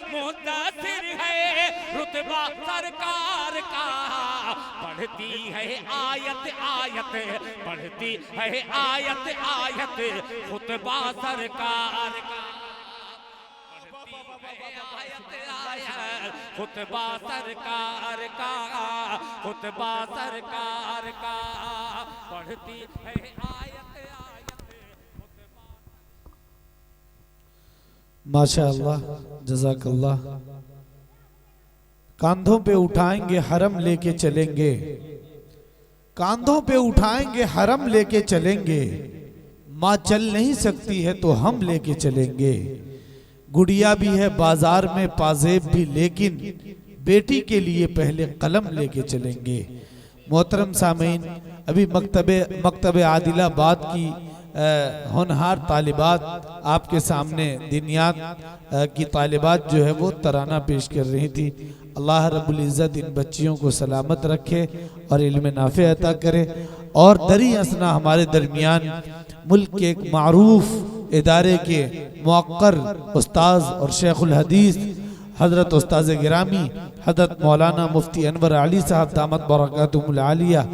मुद्दसिर है रुतबा सरकार का। पढ़ती है आयत आयत, पढ़ती है आयत आयत खुतबा सरकार का। खुतबा सरकार का, खुतबा सरकार का, पढ़ती है आयत आयत। माशाअल्लाह, जज़ाकल्लाह। कांधों पे उठाएंगे हरम लेके चलेंगे, कांधों पे उठाएंगे हरम लेके चलेंगे। माँ चल नहीं सकती है तो हम लेके चलेंगे। गुड़िया भी है बाजार में पाजेब भी, लेकिन बेटी के लिए पहले कलम लेके चलेंगे। मोहतरम सामीन, अभी मकतबे आदिलाबाद की होनहार तालिबात आपके सामने दिनियात की तालिबात जो है वो तराना पेश कर रही थी। अल्लाह रब्बुल इज़्ज़त इन बच्चियों को सलामत रखे और इल्म नाफ़े अता करे। और दरी असना हमारे दरमियान मुल्क के एक मारूफ इदारे के मुअक्कर उस्ताज और शेखुल हदीस हजरत उस्ताज गिरामी हजरत मौलाना मुफ्ती अनवर अली साहब दामत बरकातुहुल आलिया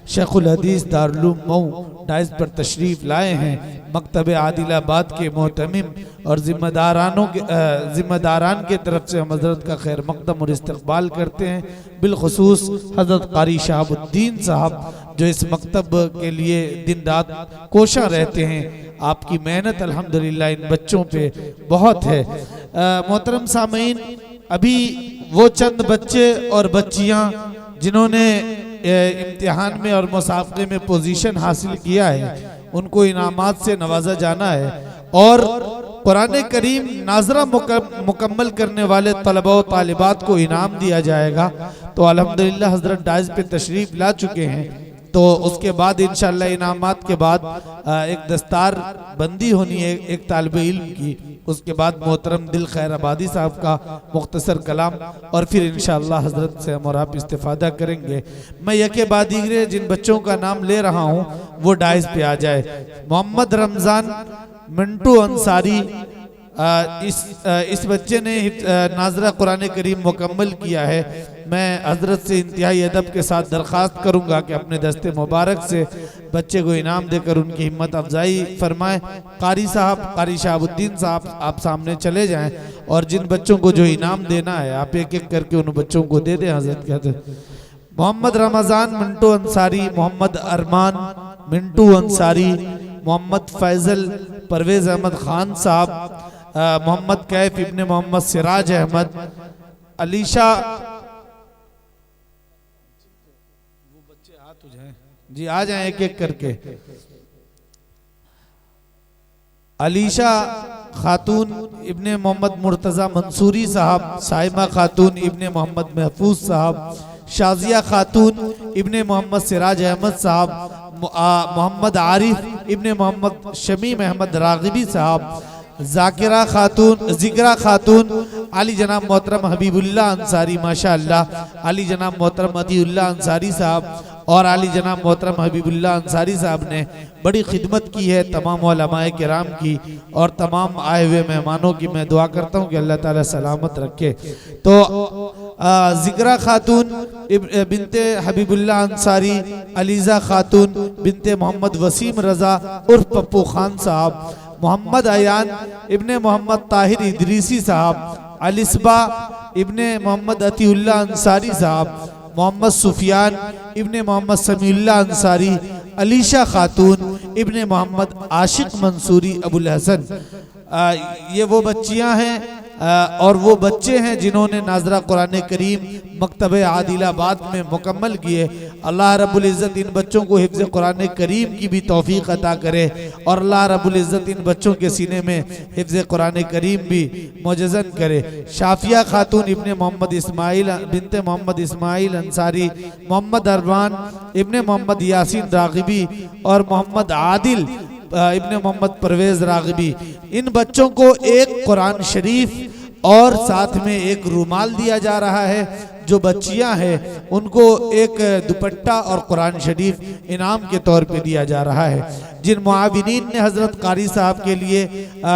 शेखुल हदीस दारुल उलूम मऊ डाइस पर तशरीफ लाए हैं। मकतब आदिलाबाद के मोहतमिम और जिम्मेदारान के तरफ से हम हजरत का खैर मकदम और इस्तकबाल करते हैं। बिलखुसूस हजरत कारी शहाबुद्दीन साहब जो इस मकतब के लिए दिन रात कोशा रहते हैं। आपकी मेहनत अल्हम्दुलिल्लाह इन बच्चों पे बहुत है। मोहतरम सामीन, अभी वो चंद बच्चे और बच्चियां जिन्होंने इम्तिहान में और मुसाफे में पोजीशन हासिल किया है, उनको इनामात से नवाजा जाना है। और कुरान करीम नाजरा मुकम्मल करने वाले तलबा व तालिबात को इनाम दिया जाएगा। तो अल्हम्दुलिल्लाह हजरत डाइज पे तशरीफ ला चुके हैं। तो उसके बाद इंशाअल्लाह इनामात के बाद एक दस्तार बंदी होनी है एक तालिब इल्म की। उसके बाद मोहतरम दिल खैर आबादी साहब का मुख्तसर कलाम और फिर इंशाअल्लाह हजरत से हम और आप इस्तिफादा करेंगे। मैं यके बाद दीगरे जिन बच्चों का नाम ले रहा हूँ वो डाइस पे आ जाए। मोहम्मद रमजान मिंटू अंसारी, इस बच्चे ने नाजरा कुरान करीम मुकम्मल किया है। मैं हजरत से इंतहाई अदब के साथ दरख्वास्त करूंगा कि अपने दस्ते मुबारक से बच्चे को इनाम देकर उनकी हिम्मत अफजाई फरमाएं। कारी साहब, कारी शहाबुद्दीन साहब, आप सामने चले जाएं और जिन बच्चों को जो इनाम देना है आप एक एक करके उन बच्चों को दे दें। हजरत कहते मोहम्मद रमजान मिंटू अंसारी, मोहम्मद अरमान मिंटू अंसारी, मोहम्मद फैजल परवेज अहमद खान साहब, मोहम्मद कैफ इब्ने मोहम्मद सिराज अहमद, अलीशा जी आ जाए एक एक करके। अलीशा खातून इब्ने मोहम्मद मुर्तजा मंसूरी साहब, साइमा खातून इब्ने मोहम्मद महफूज साहब, शाजिया खातून इब्ने मोहम्मद सिराज अहमद साहब, मोहम्मद आरिफ इब्ने मोहम्मद शमीम अहमद रागिबी साहब, जाकिरा खातून, जिगरा खातून, अली जनाब मोहतरम हबीबुल्लाह अंसारी माशाअल्लाह, अली जनाब मोहतरम अतीउल्लाह अंसारी साहब और अली जनाब मोहतरम हबीबुल्लाह अंसारी साहब ने बड़ी खिदमत की है तमाम उलमाए किराम की और तमाम आए हुए मेहमानों की। मैं दुआ करता हूँ कि अल्लाह ताला सलामत रखे। तो जिगरा खातून बिनते हबीबुल्लाह अंसारी, अलीजा खातून बिनते मोहम्मद वसीम रजा उर्फ पप्पू खान साहब, मोहम्मद अयान इब्ने मोहम्मद ताहिर इदरीसी साहब, अलिस्बा इब्ने मोहम्मद अतीउल्लाह अंसारी साहब, मोहम्मद सुफियान इब्ने मोहम्मद समीउल्लाह अंसारी, अलीशा खातून इब्ने मोहम्मद आशिक मंसूरी अबुल हसन। ये वो बच्चियां हैं और वो बच्चे हैं जिन्होंने नाजरा कुरान करीम मकतब आदिलाबाद में मुकम्मल किए। अल्लाह रब्बुल इज़्ज़त इन बच्चों को हिफ्ज़ कुरान करीम की भी तौफीक अता करे और अल्लाह रब्बुल इज़्ज़त इन बच्चों के सीने में हिफ्ज़ कुरान करीम भी मुअज्जज़न करे। शाफिया खातून इब्ने मोहम्मद इस्माइल बिनते मोहम्मद इस्माइल अंसारी, मोहम्मद अरमान इब्ने मोहम्मद यासीन रागिबी और मोहम्मद आदिल इब्ने मोहम्मद परवेज रागिबी। इन बच्चों को एक कुरान शरीफ और साथ में एक रुमाल दिया जा रहा है। जो बच्चियां हैं उनको एक दुपट्टा और कुरान शरीफ इनाम के तौर पे दिया जा रहा है। जिन मुआविनीन ने हजरत कारी साहब के लिए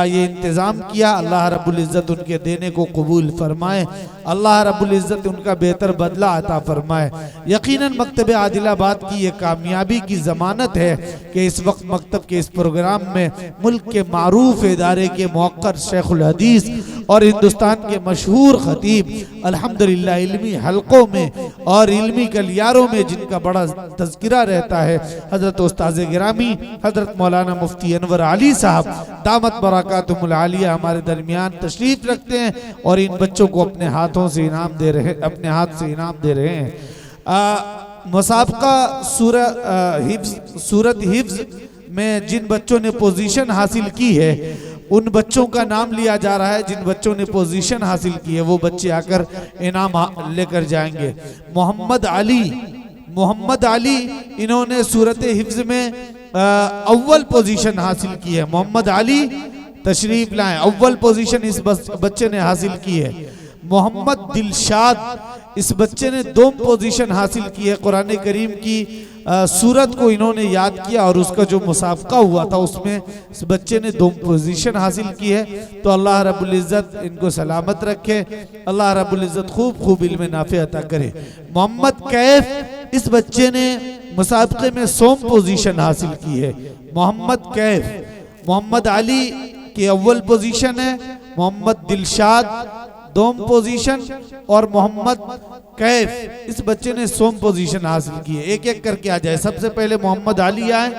ये इंतज़ाम किया, अल्लाह रब्बुल इज़्ज़त उनके देने को कबूल फरमाए, अल्लाह रब्बुल इज़्ज़त उनका बेहतर बदला अता फरमाए। यकीनन मकतब आदिलाबाद की ये कामयाबी की ज़मानत है कि इस वक्त मकतब के इस प्रोग्राम में मुल्क के मारूफ इदारे के मौक़र शेखुल हदीस और हिंदुस्तान के मशहूर खतीब अल्हम्दुलिल्लाह इल्मी हलकों में और इल्मी गलियारों में जिनका बड़ा तज़किरा रहता है, हज़रत उस्ताद गिरामी हज़रत मौलाना मुफ्ती अनवर अली साहब दामत बरकातुहुल आलिया हमारे दरमियान तशरीफ रखते हैं और इन बच्चों को अपने हाथों से इनाम दे रहे हैं, अपने हाथ से इनाम दे रहे हैं। मुसाबका सूरत हिफ्ज में जिन बच्चों ने पोजीशन हासिल की है उन बच्चों का नाम लिया जा रहा है। जिन बच्चों ने पोजीशन हासिल की है वो बच्चे आकर इनाम लेकर जाएंगे। मोहम्मद अली इन्होंने सूरत हिफ्ज में अव्वल पोजीशन हासिल की है। मोहम्मद अली तशरीफ लाएं, अव्वल पोजीशन इस बच्चे ने हासिल की है। मोहम्मद दिलशाद इस बच्चे ने 2 पोजीशन हासिल की है। कुरान करीम की सूरत को इन्होंने याद किया और उसका जो मुसाफका हुआ था उसमें इस बच्चे ने 2 पोजीशन हासिल की है। तो अल्लाह रब्बुल इज़्ज़त इनको सलामत रखे, अल्लाह रब्बुल इज़्ज़त खूब खूब इल्म नाफे अता करे। मोहम्मद कैफ इस बच्चे ने मुसाफके में 100 पोजीशन हासिल की है। मोहम्मद कैफ, मोहम्मद अली की अव्वल पोजीशन है, मोहम्मद दिलशाद 2 पोजीशन और मोहम्मद कैफ इस बच्चे ने 100 पोजीशन हासिल की है। एक एक करके आ जाए। सबसे पहले मोहम्मद अली आए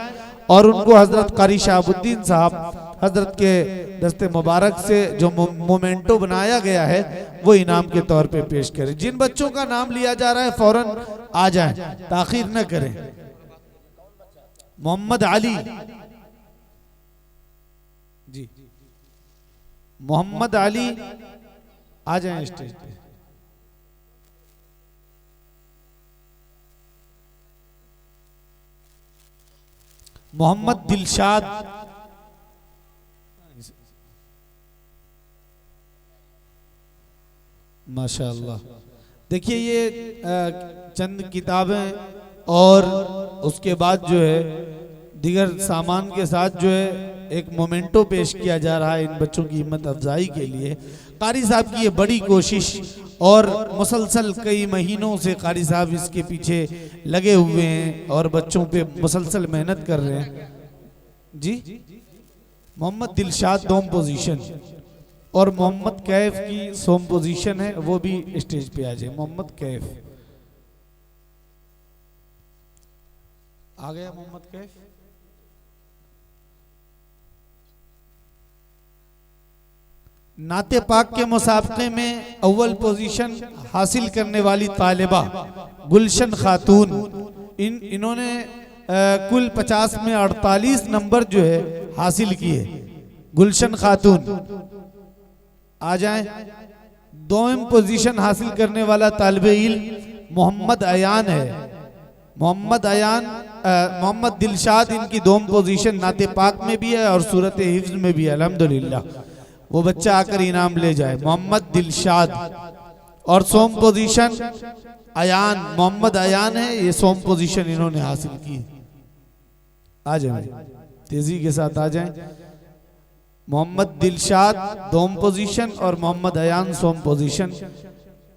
और उनको हजरत कारी शहाबुद्दीन साहब हजरत के दस्ते मुबारक से जो मोमेंटो बनाया गया है वो इनाम के तौर पे पेश करें। जिन बच्चों का नाम लिया जा रहा है फौरन आ जाएं, ताखीर न करें। मोहम्मद अली जी, मोहम्मद अली आ जाएं स्टेज पे। मोहम्मद दिलशाद, माशाअल्लाह। देखिए ये चंद किताबें और उसके बाद जो है दीगर सामान के साथ जो है एक मोमेंटो पेश किया जा रहा है इन बच्चों की हिम्मत अफजाई के लिए। कारी साहब की ये बड़ी कोशिश और मुसलसल कई महीनों से कारी साहब इसके पीछे लगे हुए हैं और बच्चों पे मुसलसल मेहनत कर रहे हैं जी। मोहम्मद दिलशाद 2 पोजीशन और मोहम्मद कैफ की 100 पोजीशन है, वो भी स्टेज पे आ जाए। मोहम्मद कैफ आ गया। मोहम्मद कैफ नाते पाक के मुसाबके में अव्वल पोजीशन हासिल करने वाली तालिबा गुलशन खातून, इन्होंने कुल 50 में 48 नंबर जो है हासिल किए। गुलशन खातून आ जाएं। 2वीं पोजीशन हासिल करने वाला तालिबे इल्म मोहम्मद अयान है। मोहम्मद अयान, मोहम्मद दिलशाद इनकी 2 पोजीशन नाते पाक में भी है और सूरत हिफ्ज में भी है। अल्हम्दुलिल्लाह वो बच्चा आकर इनाम ले जाए। मोहम्मद दिलशाद और 100 पोजीशन अयान, मोहम्मद अयान है, ये 100 पोजीशन इन्होंने हासिल की। आ जाए तेजी के साथ आ जाए। मोहम्मद दिलशाद 2 पोजीशन और मोहम्मद अयान 100 पोजीशन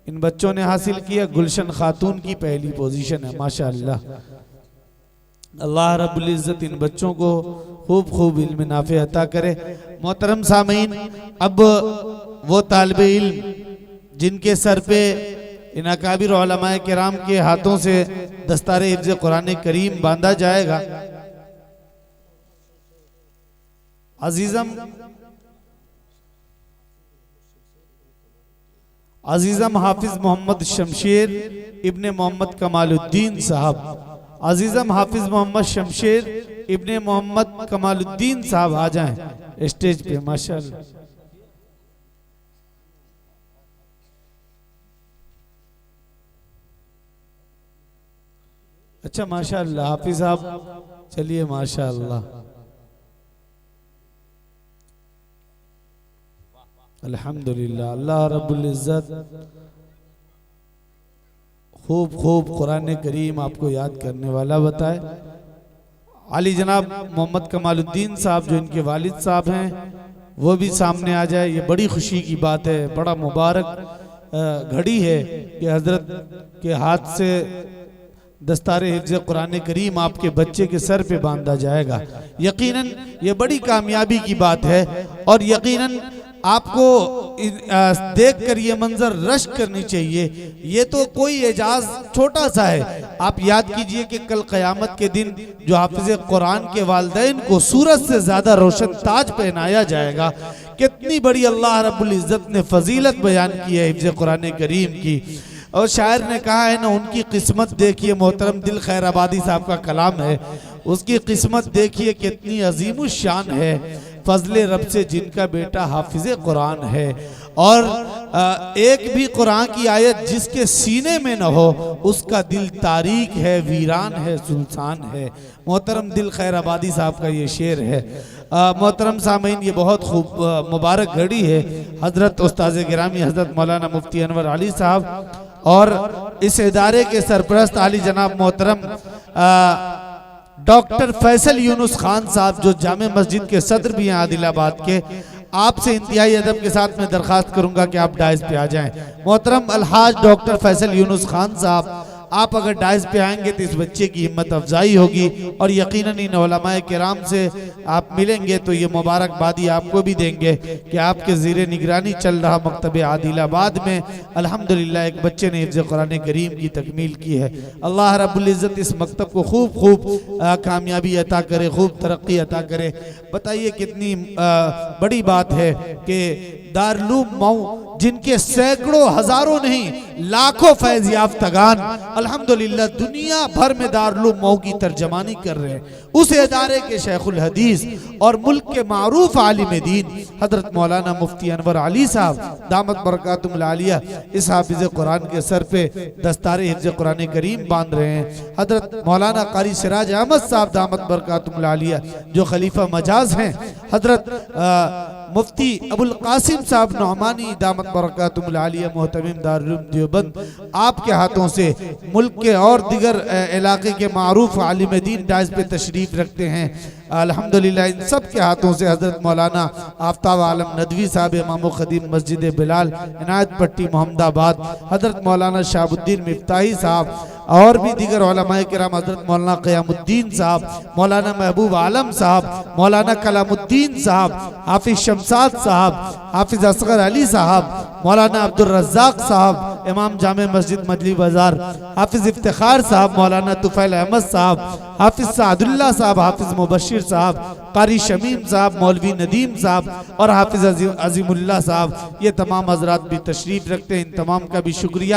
इन बच्चों ने हासिल किया। गुलशन खातून की पहली पोजीशन है। माशाअल्लाह, अल्लाह रब्बुल इज़्ज़त इन बच्चों को खूब खूब इल्म नाफे अता करे। मोहतरम सामीन, अब वो तालिबे इल्म जिनके सर पे इन अकाबिर उलमाए किराम के हाथों से दस्तारे हिफ्ज़ कुरान करीम बांधा जाएगा। अजीज़म हाफिज मोहम्मद शमशेर इब्ने मोहम्मद कमालुद्दीन साहब, अजीज़म हाफिज मोहम्मद शमशेर इब्ने मोहम्मद कमालुद्दीन साहब आ जाएं स्टेज पे। माशाअल्लाह, अच्छा माशाअल्लाह हाफिज साहब, चलिए माशाअल्लाह, अल्हम्दुलिल्लाह। अल्लाह रब्बुल इज़्ज़त खूब खूब कुरान करीम आपको याद करने वाला बताए। अली जनाब मोहम्मद कमालुद्दीन साहब जो इनके वालिद साहब हैं वो भी सामने आ जाए। ये बड़ी खुशी की बात है, बड़ा मुबारक घड़ी है कि हजरत के हाथ से दस्तारे हिफ्ज़ कुरान करीम आपके बच्चे के सर पे बांधा जाएगा। यकीनन ये बड़ी कामयाबी की बात है और यकीनन आपको देख कर ये मंजर रश्क करनी चाहिए। ये तो कोई एजाज छोटा सा है। आप याद कीजिए कि कल क़यामत के दिन जो हाफिज़ कुरान के वालिदैन को सूरज से ज्यादा रोशन ताज पहनाया जाएगा। कितनी बड़ी अल्लाह रब्बुल इज़्ज़त ने फजीलत बयान की है हिफ्ज़ कुरान करीम की। और शायर ने कहा है ना, उनकी किस्मत देखिए, मोहतरम दिल खैराबादी साहब का कलाम है, उसकी किस्मत देखिए कितनी अजीम शान है, फजले रब से जिनका बेटा हाफिज़े कुरान है। और एक भी कुरान की आयत जिसके सीने में न हो उसका दिल तारीक है, वीरान है, सुनसान है। मोहतरम दिल खैराबादी साहब का ये शेर है। मोहतरम सामीन, ये बहुत खूब मुबारक घड़ी है। हजरत उस्ताद गिरामी हजरत मौलाना मुफ्ती अनवर अली साहब और इस इदारे के सरपरस्त आली जनाब मोहतरम डॉक्टर फैसल यूनुस खान साहब जो जामे मस्जिद के सदर भी हैं आदिलाबाद के, आपसे इंतहाई अदब के साथ मैं दरखास्त करूंगा कि आप डाइस पे आ जाएं। मोहतरम अलहाज डॉक्टर फैसल यूनुस खान साहब, आप अगर डाइस पे आएंगे तो इस बच्चे की हिम्मत अफजाई होगी और यकीनन इन उलमाए किराम से आप मिलेंगे तो ये मुबारकबादी आपको भी देंगे कि आपके ज़ीरे निगरानी चल रहा मकतब आदिलाबाद में अल्हम्दुलिल्लाह एक बच्चे ने हिफ्ज़ कुरान करीम की तकमील की है। अल्लाह रब्बुल इज़्ज़त इस मकतब को खूब खूब कामयाबी अता करे, खूब तरक्की अता करे। बताइए कितनी बड़ी बात है कि दारुल मऊ जिनके सैकड़ों हजारों नहीं लाखों फैज याफ्तगान अल्हम्दुलिल्लाह दुनिया भर में दारुल मऊ की तर्जमानी कर रहे हैं, उस इदारे के शेखुल हदीस और मुल्क के मारूफ आलिम दीन हजरत मौलाना मुफ्ती अनवर अली साहब दामत बरकातुहुल आलिया इस हाफिज़ कुरान के सर पे दस्तारे हिफ्ज़ कुरान करीम बांध रहे हैं। हजरत मौलाना कारी सिराज अहमद साहब दामत बरकातुहुल आलिया जो खलीफा मजाज हैं, हजरत मुफ्ती अबुल कासिम साहब नौमानी दामत बरकातुहुल आलिया मोहतमिम दारुल उलूम देवबंद, आपके हाथों से मुल्क के और दिगर इलाके के मारूफ आलिम दीन डाइस पे तशरीफ रखते हैं। अल्हम्दुलिल्लाह इन सब के हाथों से हजरत मौलाना आफ्ताब आलम नदवी साहब इमाम खदीम मस्जिद बिलाल इनायत पट्टी मोहम्मदाबाद, हजरत मौलाना शाहबुद्दीन मिफ्ताही साहब और भी दिगर उलमाए किराम, हजरत मौलाना क़यामुद्दीन साहब, मौलाना महबूब आलम साहब, मौलाना कलामुद्दीन साहब, हाफिज शमसाद साहब, हाफिज असगर अली साहब, मौलाना अब्दुल रज़्ज़ाक साहब इमाम जामे मस्जिद मजली बाजार, हाफिज इफ्तिखार साहब, मौलाना तुफैल अहमद साहब, हाफिज सादुल्लाह साहब, हाफिज मुबशिर साहब, कारी शमीम साहब, मौलवी नदीम साहब और हाफिज अजीमुल्लाह साहब, ये तमाम हजरात भी तशरीफ रखते हैं। इन तमाम का भी शुक्रिया।